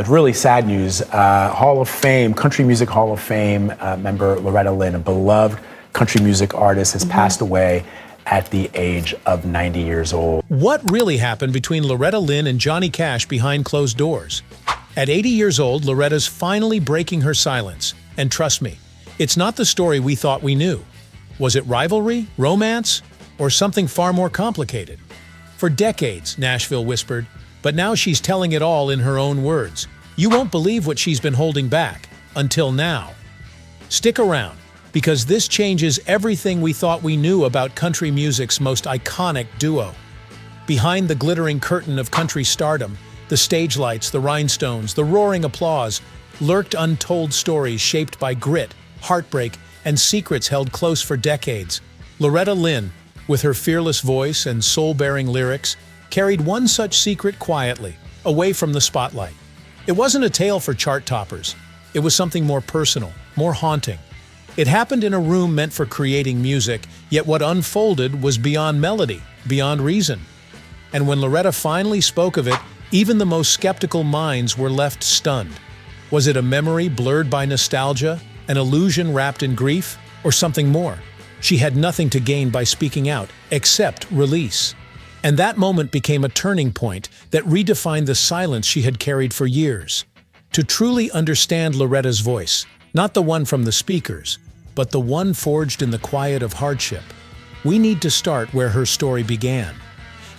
But really sad news, Hall of Fame, Country Music Hall of Fame member Loretta Lynn, a beloved country music artist, has passed away at the age of 90 years old. What really happened between Loretta Lynn and Johnny Cash behind closed doors? At 80 years old, Loretta's finally breaking her silence. And trust me, it's not the story we thought we knew. Was it rivalry, romance, or something far more complicated? For decades, Nashville whispered, but now she's telling it all in her own words. You won't believe what she's been holding back, until now. Stick around, because this changes everything we thought we knew about country music's most iconic duo. Behind the glittering curtain of country stardom, the stage lights, the rhinestones, the roaring applause, lurked untold stories shaped by grit, heartbreak, and secrets held close for decades. Loretta Lynn, with her fearless voice and soul-bearing lyrics, carried one such secret quietly, away from the spotlight. It wasn't a tale for chart toppers. It was something more personal, more haunting. It happened in a room meant for creating music, yet what unfolded was beyond melody, beyond reason. And when Loretta finally spoke of it, even the most skeptical minds were left stunned. Was it a memory blurred by nostalgia, an illusion wrapped in grief, or something more? She had nothing to gain by speaking out, except release. And that moment became a turning point that redefined the silence she had carried for years. To truly understand Loretta's voice, not the one from the speakers, but the one forged in the quiet of hardship, we need to start where her story began,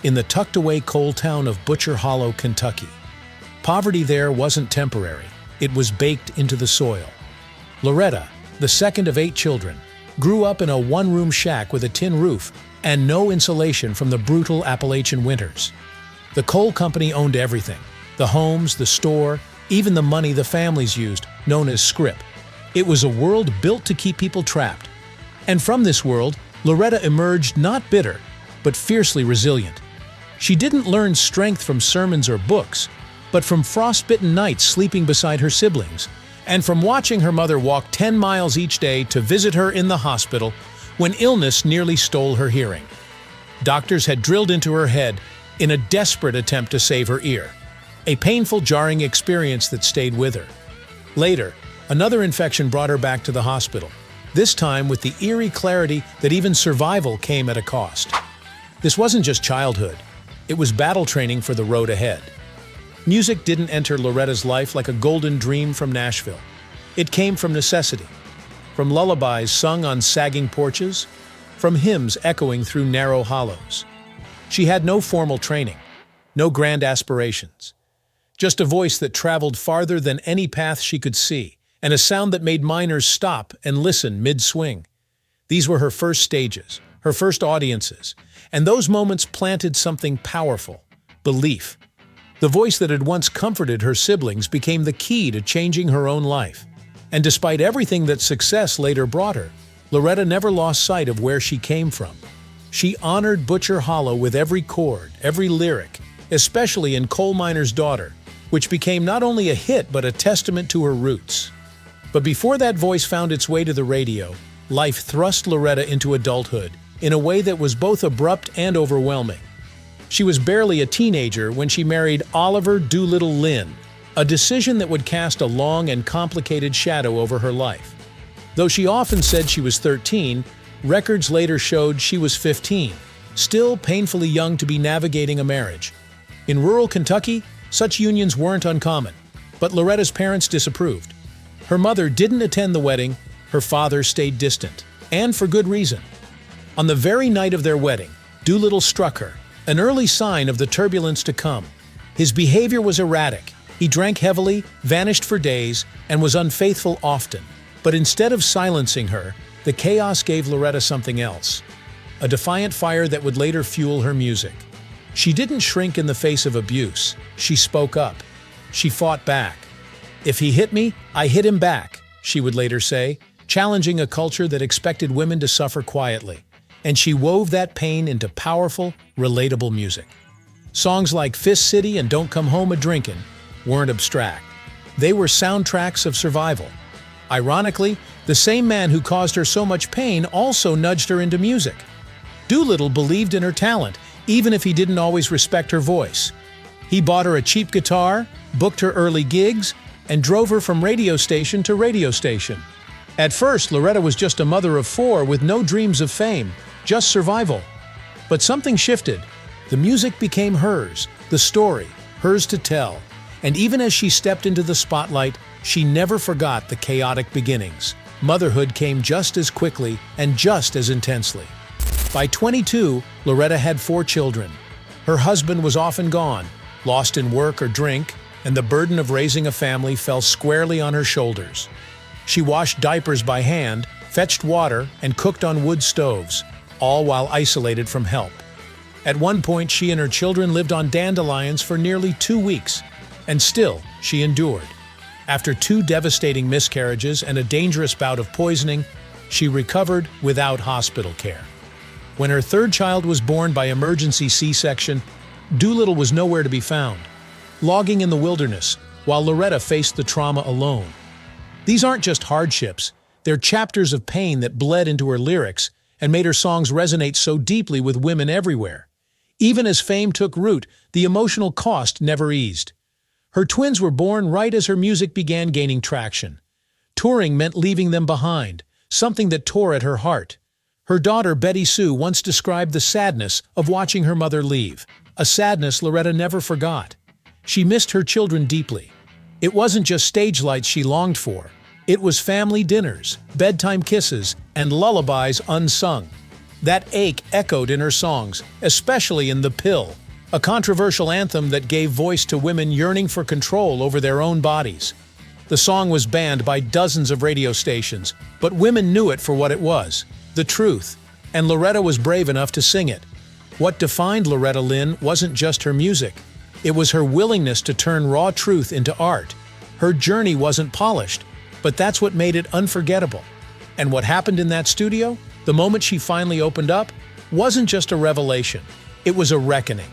in the tucked-away coal town of Butcher Hollow, Kentucky. Poverty there wasn't temporary, it was baked into the soil. Loretta, the second of 8 children, grew up in a one-room shack with a tin roof and no insulation from the brutal Appalachian winters. The coal company owned everything, the homes, the store, even the money the families used, known as scrip. It was a world built to keep people trapped. And from this world, Loretta emerged not bitter, but fiercely resilient. She didn't learn strength from sermons or books, but from frostbitten nights sleeping beside her siblings, and from watching her mother walk 10 miles each day to visit her in the hospital when illness nearly stole her hearing. Doctors had drilled into her head in a desperate attempt to save her ear, a painful, jarring experience that stayed with her. Later, another infection brought her back to the hospital, this time with the eerie clarity that even survival came at a cost. This wasn't just childhood, it was battle training for the road ahead. Music didn't enter Loretta's life like a golden dream from Nashville. It came from necessity, from lullabies sung on sagging porches, from hymns echoing through narrow hollows. She had no formal training, no grand aspirations, just a voice that traveled farther than any path she could see, and a sound that made miners stop and listen mid-swing. These were her first stages, her first audiences, and those moments planted something powerful: belief. The voice that had once comforted her siblings became the key to changing her own life. And despite everything that success later brought her, Loretta never lost sight of where she came from. She honored Butcher Hollow with every chord, every lyric, especially in Coal Miner's Daughter, which became not only a hit but a testament to her roots. But before that voice found its way to the radio, life thrust Loretta into adulthood in a way that was both abrupt and overwhelming. She was barely a teenager when she married Oliver Doolittle Lynn, a decision that would cast a long and complicated shadow over her life. Though she often said she was 13, records later showed she was 15, still painfully young to be navigating a marriage. In rural Kentucky, such unions weren't uncommon, but Loretta's parents disapproved. Her mother didn't attend the wedding, her father stayed distant, and for good reason. On the very night of their wedding, Doolittle struck her, an early sign of the turbulence to come. His behavior was erratic. He drank heavily, vanished for days, and was unfaithful often. But instead of silencing her, the chaos gave Loretta something else: a defiant fire that would later fuel her music. She didn't shrink in the face of abuse. She spoke up. She fought back. "If he hit me, I hit him back," she would later say, challenging a culture that expected women to suffer quietly. And she wove that pain into powerful, relatable music. Songs like Fist City and Don't Come Home A-Drinkin' weren't abstract. They were soundtracks of survival. Ironically, the same man who caused her so much pain also nudged her into music. Doolittle believed in her talent, even if he didn't always respect her voice. He bought her a cheap guitar, booked her early gigs, and drove her from radio station to radio station. At first, Loretta was just a mother of 4 with no dreams of fame, just survival. But something shifted. The music became hers, the story, hers to tell. And even as she stepped into the spotlight, she never forgot the chaotic beginnings. Motherhood came just as quickly and just as intensely. By 22, Loretta had 4 children. Her husband was often gone, lost in work or drink, and the burden of raising a family fell squarely on her shoulders. She washed diapers by hand, fetched water, and cooked on wood stoves, all while isolated from help. At one point, she and her children lived on dandelions for nearly 2 weeks, and still, she endured. After 2 devastating miscarriages and a dangerous bout of poisoning, she recovered without hospital care. When her 3rd child was born by emergency C-section, Doolittle was nowhere to be found, logging in the wilderness, while Loretta faced the trauma alone. These aren't just hardships, they're chapters of pain that bled into her lyrics and made her songs resonate so deeply with women everywhere. Even as fame took root, the emotional cost never eased. Her twins were born right as her music began gaining traction. Touring meant leaving them behind, something that tore at her heart. Her daughter, Betty Sue, once described the sadness of watching her mother leave, a sadness Loretta never forgot. She missed her children deeply. It wasn't just stage lights she longed for. It was family dinners, bedtime kisses, and lullabies unsung. That ache echoed in her songs, especially in The Pill, a controversial anthem that gave voice to women yearning for control over their own bodies. The song was banned by dozens of radio stations, but women knew it for what it was, the truth, and Loretta was brave enough to sing it. What defined Loretta Lynn wasn't just her music. It was her willingness to turn raw truth into art. Her journey wasn't polished, but that's what made it unforgettable. And what happened in that studio, the moment she finally opened up, wasn't just a revelation. It was a reckoning.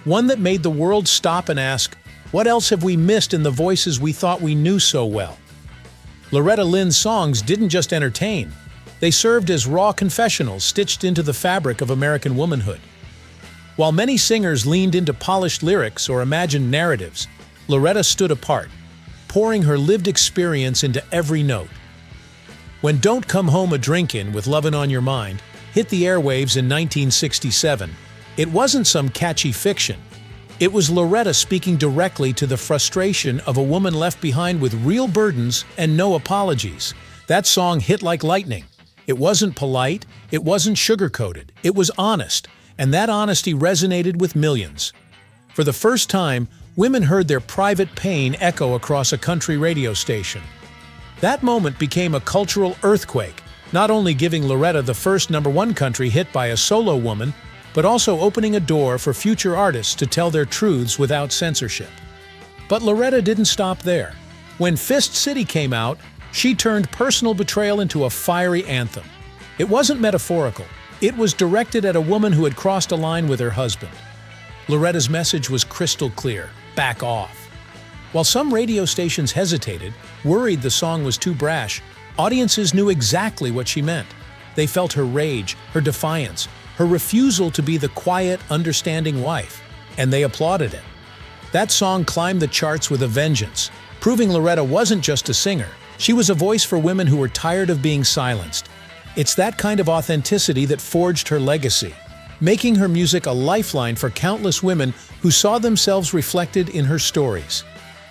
One that made the world stop and ask, what else have we missed in the voices we thought we knew so well? Loretta Lynn's songs didn't just entertain. They served as raw confessionals stitched into the fabric of American womanhood. While many singers leaned into polished lyrics or imagined narratives, Loretta stood apart, pouring her lived experience into every note. When Don't Come Home a Drinkin' with Lovin' on Your Mind hit the airwaves in 1967, it wasn't some catchy fiction. It was Loretta speaking directly to the frustration of a woman left behind with real burdens and no apologies. That song hit like lightning. It wasn't polite, it wasn't sugar-coated, it was honest, and that honesty resonated with millions. For the first time, women heard their private pain echo across a country radio station. That moment became a cultural earthquake, not only giving Loretta the first #1 country hit by a solo woman, but also opening a door for future artists to tell their truths without censorship. But Loretta didn't stop there. When Fist City came out, she turned personal betrayal into a fiery anthem. It wasn't metaphorical. It was directed at a woman who had crossed a line with her husband. Loretta's message was crystal clear: back off. While some radio stations hesitated, worried the song was too brash, audiences knew exactly what she meant. They felt her rage, her defiance, her refusal to be the quiet, understanding wife, and they applauded it. That song climbed the charts with a vengeance, proving Loretta wasn't just a singer. She was a voice for women who were tired of being silenced. It's that kind of authenticity that forged her legacy, making her music a lifeline for countless women who saw themselves reflected in her stories.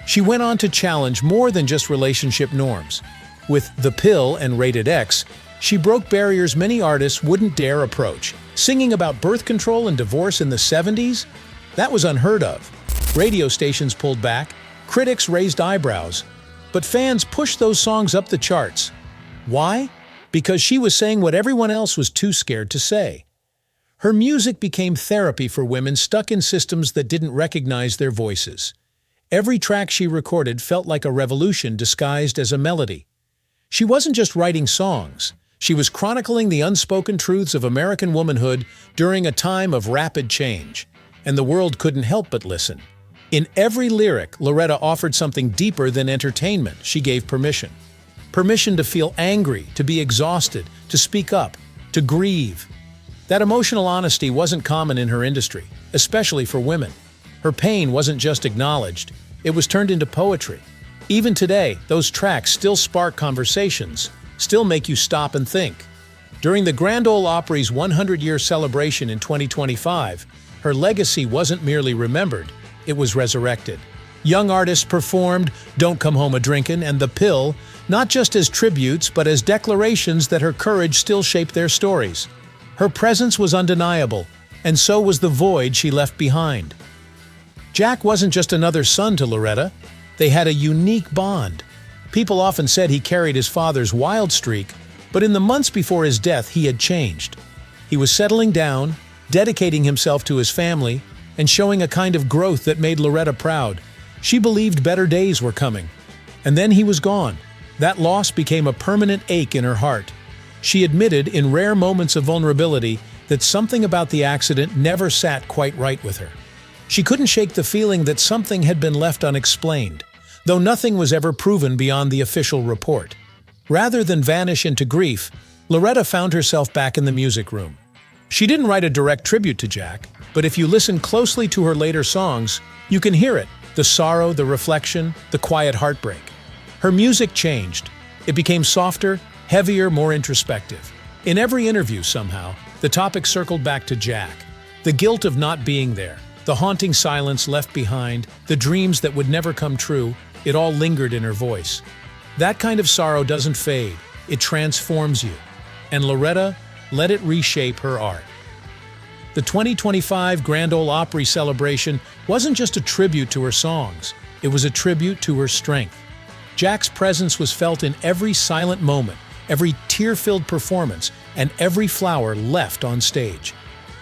She went on to challenge more than just relationship norms. With The Pill and Rated X, she broke barriers many artists wouldn't dare approach. Singing about birth control and divorce in the 70s? That was unheard of. Radio stations pulled back, critics raised eyebrows, but fans pushed those songs up the charts. Why? Because she was saying what everyone else was too scared to say. Her music became therapy for women stuck in systems that didn't recognize their voices. Every track she recorded felt like a revolution disguised as a melody. She wasn't just writing songs. She was chronicling the unspoken truths of American womanhood during a time of rapid change, and the world couldn't help but listen. In every lyric, Loretta offered something deeper than entertainment. She gave permission. Permission to feel angry, to be exhausted, to speak up, to grieve. That emotional honesty wasn't common in her industry, especially for women. Her pain wasn't just acknowledged, it was turned into poetry. Even today, those tracks still spark conversations, still make you stop and think. During the Grand Ole Opry's 100-year celebration in 2025, her legacy wasn't merely remembered, it was resurrected. Young artists performed Don't Come Home A-Drinkin' and The Pill, not just as tributes but as declarations that her courage still shaped their stories. Her presence was undeniable, and so was the void she left behind. Jack wasn't just another son to Loretta, they had a unique bond. People often said he carried his father's wild streak, but in the months before his death he had changed. He was settling down, dedicating himself to his family, and showing a kind of growth that made Loretta proud. She believed better days were coming. And then he was gone. That loss became a permanent ache in her heart. She admitted, in rare moments of vulnerability, that something about the accident never sat quite right with her. She couldn't shake the feeling that something had been left unexplained, though nothing was ever proven beyond the official report. Rather than vanish into grief, Loretta found herself back in the music room. She didn't write a direct tribute to Jack, but if you listen closely to her later songs, you can hear it, the sorrow, the reflection, the quiet heartbreak. Her music changed. It became softer, heavier, more introspective. In every interview, somehow, the topic circled back to Jack. The guilt of not being there, the haunting silence left behind, the dreams that would never come true, it all lingered in her voice. That kind of sorrow doesn't fade, it transforms you. And Loretta let it reshape her art. The 2025 Grand Ole Opry celebration wasn't just a tribute to her songs, it was a tribute to her strength. Jack's presence was felt in every silent moment, every tear-filled performance, and every flower left on stage.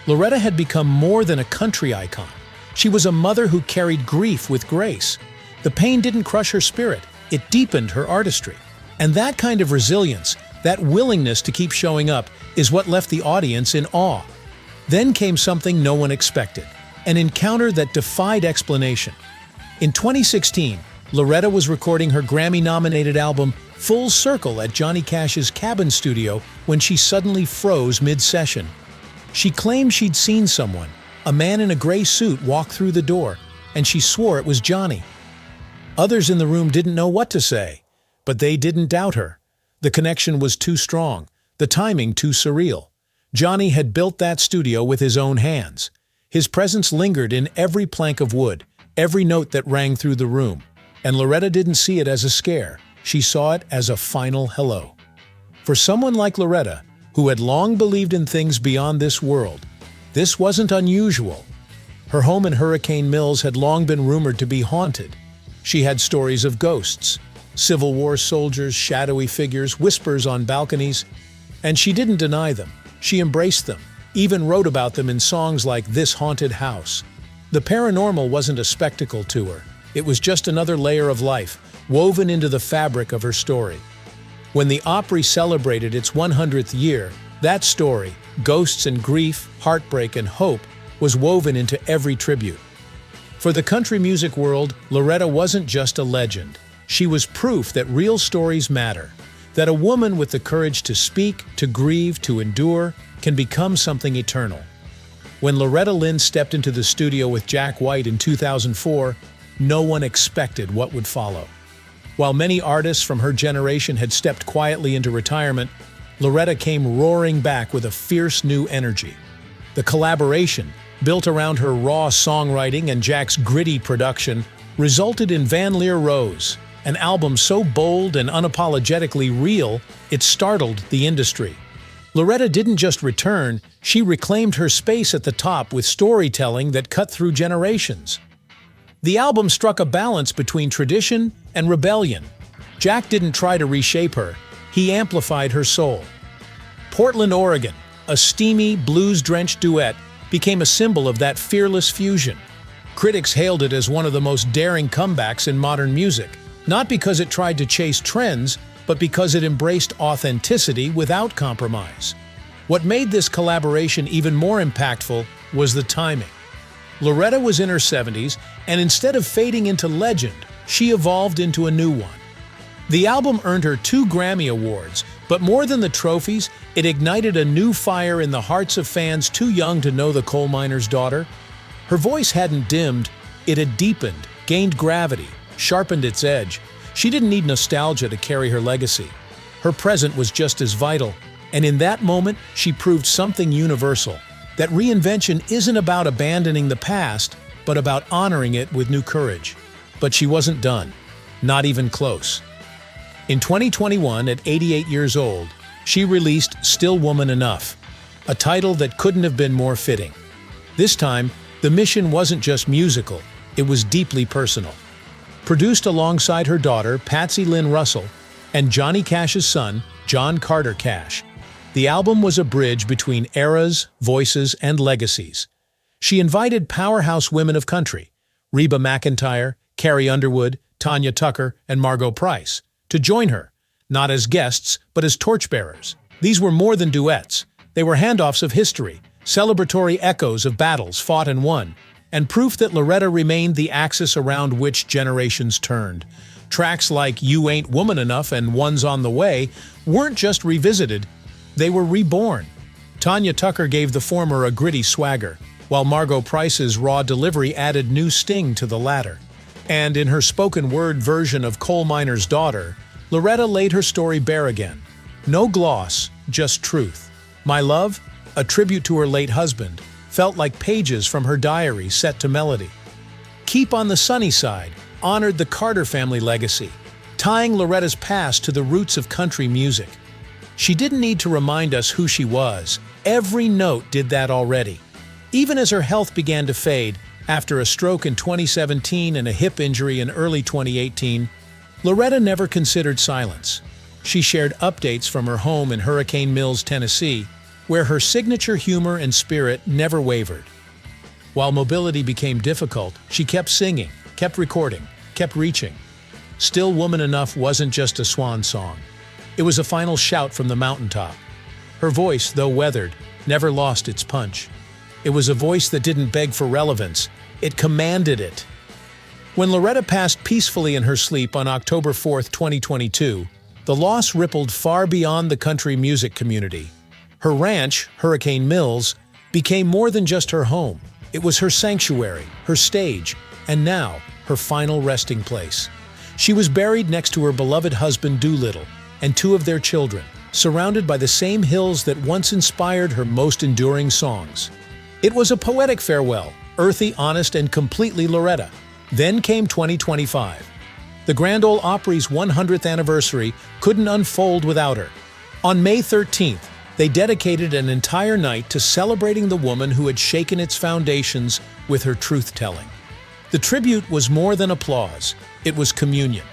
Loretta had become more than a country icon. She was a mother who carried grief with grace. The pain didn't crush her spirit, it deepened her artistry. And that kind of resilience, that willingness to keep showing up, is what left the audience in awe. Then came something no one expected, an encounter that defied explanation. In 2016, Loretta was recording her Grammy-nominated album Full Circle at Johnny Cash's Cabin studio when she suddenly froze mid-session. She claimed she'd seen someone, a man in a gray suit, walk through the door, and she swore it was Johnny. Others in the room didn't know what to say, but they didn't doubt her. The connection was too strong, the timing too surreal. Johnny had built that studio with his own hands. His presence lingered in every plank of wood, every note that rang through the room. And Loretta didn't see it as a scare, she saw it as a final hello. For someone like Loretta, who had long believed in things beyond this world, this wasn't unusual. Her home in Hurricane Mills had long been rumored to be haunted. She had stories of ghosts, Civil War soldiers, shadowy figures, whispers on balconies, and she didn't deny them. She embraced them, even wrote about them in songs like This Haunted House. The paranormal wasn't a spectacle to her. It was just another layer of life, woven into the fabric of her story. When the Opry celebrated its 100th year, that story, ghosts and grief, heartbreak and hope, was woven into every tribute. For the country music world, Loretta wasn't just a legend. She was proof that real stories matter, that a woman with the courage to speak, to grieve, to endure, can become something eternal. When Loretta Lynn stepped into the studio with Jack White in 2004, no one expected what would follow. While many artists from her generation had stepped quietly into retirement, Loretta came roaring back with a fierce new energy. The collaboration, built around her raw songwriting and Jack's gritty production, resulted in Van Leer Rose, an album so bold and unapologetically real, it startled the industry. Loretta didn't just return, she reclaimed her space at the top with storytelling that cut through generations. The album struck a balance between tradition and rebellion. Jack didn't try to reshape her, he amplified her soul. Portland, Oregon, a steamy, blues-drenched duet, became a symbol of that fearless fusion. Critics hailed it as one of the most daring comebacks in modern music, not because it tried to chase trends, but because it embraced authenticity without compromise. What made this collaboration even more impactful was the timing. Loretta was in her 70s, and instead of fading into legend, she evolved into a new one. The album earned her 2 Grammy Awards, but more than the trophies, it ignited a new fire in the hearts of fans too young to know the coal miner's daughter. Her voice hadn't dimmed, It had deepened, gained gravity, sharpened its edge. She didn't need nostalgia to carry her legacy. Her present was just as vital, and in that moment, she proved something universal, that reinvention isn't about abandoning the past, but about honoring it with new courage. But she wasn't done, not even close. In 2021, at 88 years old, she released Still Woman Enough, a title that couldn't have been more fitting. This time, the mission wasn't just musical, it was deeply personal. Produced alongside her daughter, Patsy Lynn Russell, and Johnny Cash's son, John Carter Cash, the album was a bridge between eras, voices, and legacies. She invited powerhouse women of country, Reba McEntire, Carrie Underwood, Tanya Tucker, and Margot Price, to join her, not as guests, but as torchbearers. These were more than duets. They were handoffs of history, celebratory echoes of battles fought and won, and proof that Loretta remained the axis around which generations turned. Tracks like You Ain't Woman Enough and One's on the Way weren't just revisited, they were reborn. Tanya Tucker gave the former a gritty swagger, while Margot Price's raw delivery added new sting to the latter. And in her spoken word version of Coal Miner's Daughter, Loretta laid her story bare again. No gloss, just truth. My Love, a tribute to her late husband, felt like pages from her diary set to melody. Keep on the Sunny Side honored the Carter family legacy, tying Loretta's past to the roots of country music. She didn't need to remind us who she was. Every note did that already. Even as her health began to fade, after a stroke in 2017 and a hip injury in early 2018, Loretta never considered silence. She shared updates from her home in Hurricane Mills, Tennessee, where her signature humor and spirit never wavered. While mobility became difficult, she kept singing, kept recording, kept reaching. Still Woman Enough wasn't just a swan song. It was a final shout from the mountaintop. Her voice, though weathered, never lost its punch. It was a voice that didn't beg for relevance. It commanded it. When Loretta passed peacefully in her sleep on October 4, 2022, the loss rippled far beyond the country music community. Her ranch, Hurricane Mills, became more than just her home. It was her sanctuary, her stage, and now, her final resting place. She was buried next to her beloved husband Doolittle and two of their children, surrounded by the same hills that once inspired her most enduring songs. It was a poetic farewell, earthy, honest, and completely Loretta. Then came 2025. The Grand Ole Opry's 100th anniversary couldn't unfold without her. On May 13th, they dedicated an entire night to celebrating the woman who had shaken its foundations with her truth-telling. The tribute was more than applause, it was communion.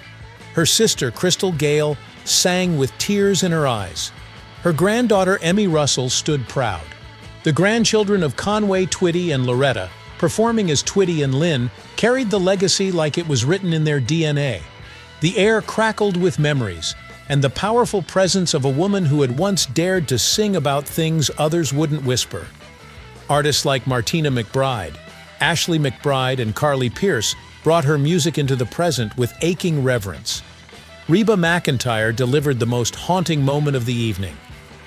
Her sister, Crystal Gale, sang with tears in her eyes. Her granddaughter, Emmy Russell, stood proud. The grandchildren of Conway, Twitty, and Loretta, performing as Twitty and Lynn, carried the legacy like it was written in their DNA. The air crackled with memories, and the powerful presence of a woman who had once dared to sing about things others wouldn't whisper. Artists like Martina McBride, Ashley McBride, and Carly Pearce brought her music into the present with aching reverence. Reba McEntire delivered the most haunting moment of the evening,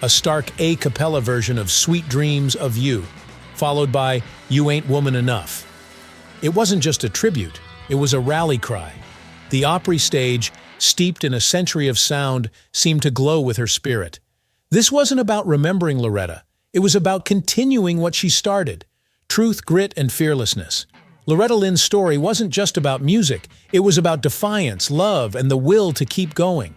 a stark a cappella version of Sweet Dreams of You, followed by You Ain't Woman Enough. It wasn't just a tribute, it was a rally cry. The Opry stage, steeped in a century of sound, seemed to glow with her spirit. This wasn't about remembering Loretta, it was about continuing what she started. Truth, grit, and fearlessness. Loretta Lynn's story wasn't just about music, it was about defiance, love, and the will to keep going.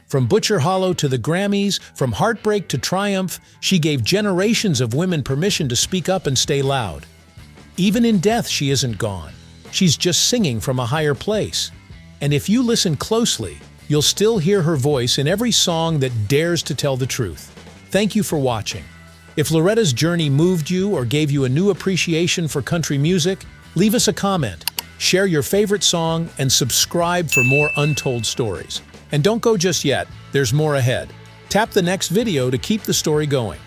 From Butcher Hollow to the Grammys, from heartbreak to triumph, she gave generations of women permission to speak up and stay loud. Even in death, she isn't gone. She's just singing from a higher place. And if you listen closely, you'll still hear her voice in every song that dares to tell the truth. Thank you for watching. If Loretta's journey moved you or gave you a new appreciation for country music, leave us a comment, share your favorite song, and subscribe for more untold stories. And don't go just yet, there's more ahead. Tap the next video to keep the story going.